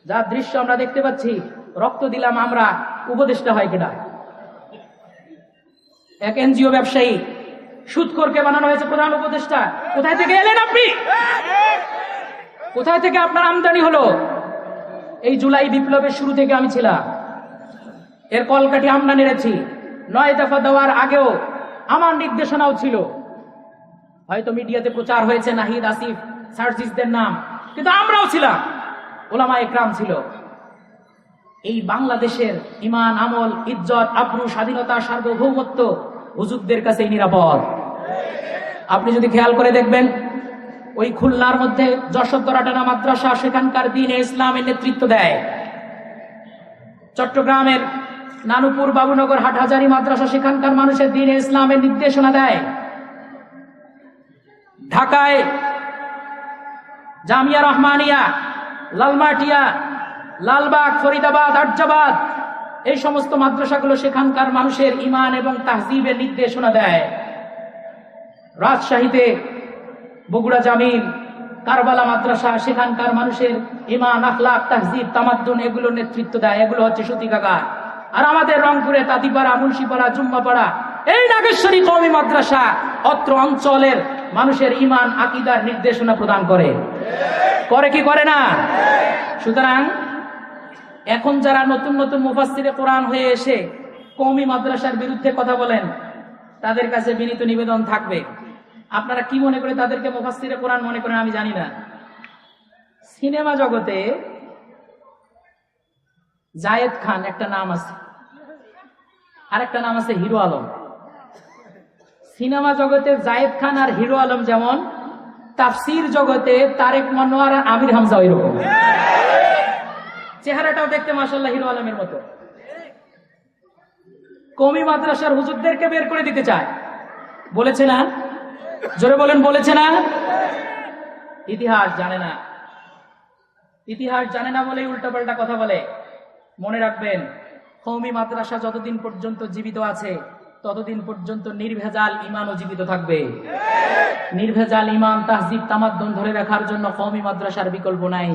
যা দৃশ্য আমরা দেখতে পাচ্ছি, রক্ত দিলাম আমরা, উপদেষ্টা হয় কিনা? এক এনজিও ব্যবসায়ী সুদখোরকে বানানো হয়েছে প্রধান উপদেষ্টা। কোথায় থেকে এলেন আপনি? কোথায় থেকে আপনার আমদানি হলো? এই জুলাই বিপ্লবের শুরু থেকে আমি ছিলাম, এর কলকাঠি আমরা নেড়েছি। 9 দফা দেওয়ার আগেও আমার নির্দেশনাও ছিল। হয়তো মিডিয়াতে প্রচার হয়েছে নাহিদ, আসিফ, সার্জিসদের নাম, কিন্তু আমরাও ছিলাম, ওলামা ইকরাম ছিল। এই বাংলাদেশের ঈমান, আমল, ইজ্জত, আবরু, স্বাধীনতা, সার্বভৌমত্ব হুজুরদের কাছেই নিরাপদ। আপনি যদি খেয়াল করে দেখবেন, ওই খুলনার মধ্যে যশোদরাটানা মাদ্রাসা, সেখানকার দ্বীনে ইসলামের নেতৃত্ব দেয়। চট্টগ্রামের নানুপুর, বাবুনগর, হাটহাজারী মাদ্রাসা, সেখানকার মানুষের দ্বীনে ইসলামের নির্দেশনা দেয়। ঢাকায় জামিয়া রহমানিয়া, লালমাটিয়া, লালবাগ, ফরিদাবাদ, আর্যাবাদ, এই সমস্ত মাদ্রাসাগুলো সেখানকার মানুষের ঈমান এবং তাহজিবের নির্দেশনা দেয়। রাজশাহীতে বগুড়া জামিল, কারবালা মাদ্রাসা, সেখানকার মানুষের ঈমান, আখলাক, তাহজিব, তামাদ্দুন এগুলোর নেতৃত্ব দেয়। এগুলো হচ্ছে সূতিকাগার। আর আমাদের রংপুরে তাঁতিপাড়া, মুন্সিপাড়া, জুম্মাপাড়া, এই নাগেশ্বরী কওমি মাদ্রাসা অত্র অঞ্চলের মানুষের ঈমান, আকীদার নির্দেশনা প্রদান করে। করে কি করে না? সুতরাং এখন যারা নতুন নতুন মুফাসসিরে কোরআন হয়ে এসে কওমি মাদ্রাসার বিরুদ্ধে কথা বলেন, তাদের কাছে বিনীত নিবেদন থাকবে, আপনারা কি মনে করে তাদেরকে মুফাসসিরে কোরআন মনে করেন আমি জানি না। সিনেমা জগতে জায়েদ খান একটা নাম আছে, আর একটা নাম আছে হিরো আলম। সিনেমা জগতে জায়েদ খান আর হিরো আলম যেমন, তাফসীর জগতে তারেক মনোয়ার আর আমির হামজা ওই রকম। চেহারাটাও দেখতে মাশাআল্লাহ হিরো আলমের মতো। কওমি মাদ্রাসার হুজুরদেরকে বের করে দিতে চায়, বলেছে না? জোরে বলেন, বলেছে না? ইতিহাস জানে না, ইতিহাস জানে না বলেই উল্টাপাল্টা কথা বলে। মনে রাখবেন, কওমি মাদ্রাসা যতদিন পর্যন্ত জীবিত আছে ততদিন পর্যন্ত নির্ভেজাল ঈমানও জীবিত থাকবে। নির্ভেজাল ঈমান, তাহজিব, তামাদ্দুন ধরে রাখার জন্য কওমি মাদ্রাসার বিকল্প নাই।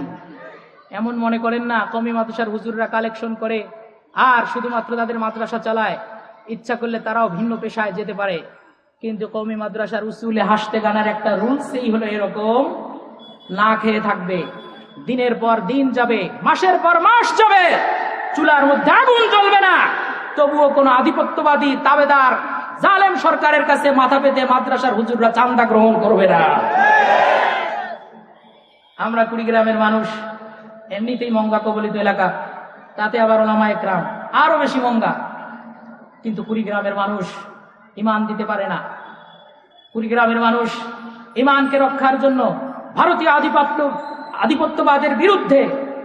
এমন মনে করেন না কওমি মাদ্রাসার হুজুররা কালেকশন করে আর শুধুমাত্র তাদের মাদ্রাসা চালায়, ইচ্ছা করলে তারাও ভিন্ন পেশায় যেতে পারে। কিন্তু কওমি মাদ্রাসার উসুলে হাসতে গানার একটা রুলসই হলো এরকম, না খেয়ে থাকবে, দিনের পর দিন যাবে, মাসের পর মাস যাবে, চুলার মধ্যে আগুন জ্বলবে না, তবুও কোন আধিপত্যবাদী তাবেদার জালেম সরকারের কাছে মাথা পেতে মাদ্রাসার হুজুররা চান্দা গ্রহণ করবে না। আমরা কুড়িগ্রামের মানুষ, এমনিতেই মঙ্গা কবলিত এলাকা, তাতে আবার ওলামা ইকরাম আরো বেশি মঙ্গা। কিন্তু কুড়িগ্রামের মানুষ ঈমান দিতে পারে না। কুড়িগ্রামের মানুষ ঈমানকে রক্ষার জন্য ভারতীয় আধিপত্যবাদের বিরুদ্ধে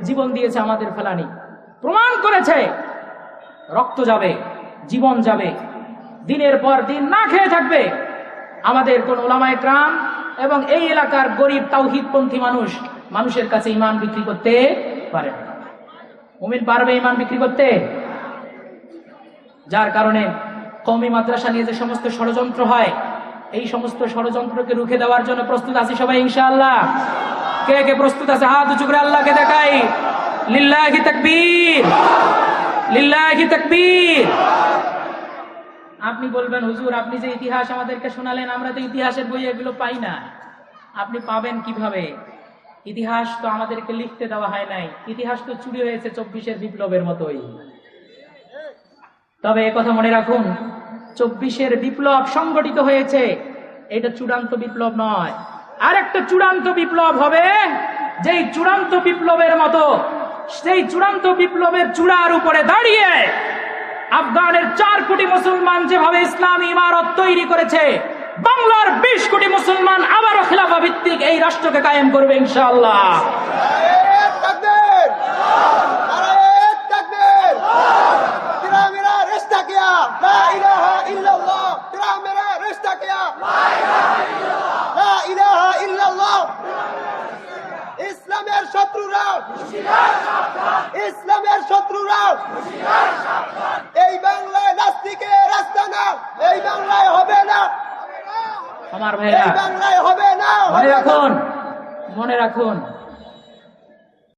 জীবন দিয়েছে। আমাদের ফেলানি প্রমাণ করেছে, রক্ত যাবে, জীবন যাবে, দিনের পর দিন না খেয়ে থাকবে। আমাদের কোন ওলামা ইকরাম এবং এই এলাকার গরিব তাওহীদপন্থী মানুষের কাছে ঈমান বিক্রি করতে পারে না। মুমিন পারবে ঈমান বিক্রি করতে? যার কারণে কওমি মাদ্রাসা নিয়ে যে সমস্ত ষড়যন্ত্র হয়, এই সমস্ত ষড়যন্ত্রকে রুখে দেওয়ার জন্য প্রস্তুত আছি সবাই ইনশাআল্লাহ। কে কে প্রস্তুত আছে? হাত উঁচু করে আল্লাহকে দেখাই। লিল্লাহি তাকবীর, লিল্লাহি তাকবীর। আপনি বলবেন, হুজুর আপনি যে ইতিহাস আমাদেরকে শোনালেন, আমরা তো ইতিহাসের বই এগুলো পাই না। আপনি পাবেন কিভাবে? ইতিহাস তো আমাদেরকে লিখতে দেওয়া হয় নাই, ইতিহাস তো চুরি হয়েছে 24-এর বিপ্লবের মতোই। তবে একথা মনে রাখুন, 24-এর বিপ্লব সংগঠিত হয়েছে, এটা চূড়ান্ত বিপ্লব নয়। আর একটা চূড়ান্ত বিপ্লব হবে, যেই চূড়ান্ত বিপ্লবের মতো, সেই চূড়ান্ত বিপ্লবের চূড়ার উপরে দাঁড়িয়ে আফগানের 4 কোটি মুসলমান যেভাবে ইসলামী ইমারত তৈরি করেছে, বাংলার 20 কোটি মুসলমান আবারও খিলাফা ভিত্তিক এই রাষ্ট্রকে কায়েম করবে ইনশাআল্লাহ। ইসলামের শত্রুরা, ইসলামের শত্রুরা এই বাংলায় নাস্তিকের রাস্তা না, এই বাংলায় হবে না। আমার ভাইরা, এই বাংলায় হবে না। মনে রাখুন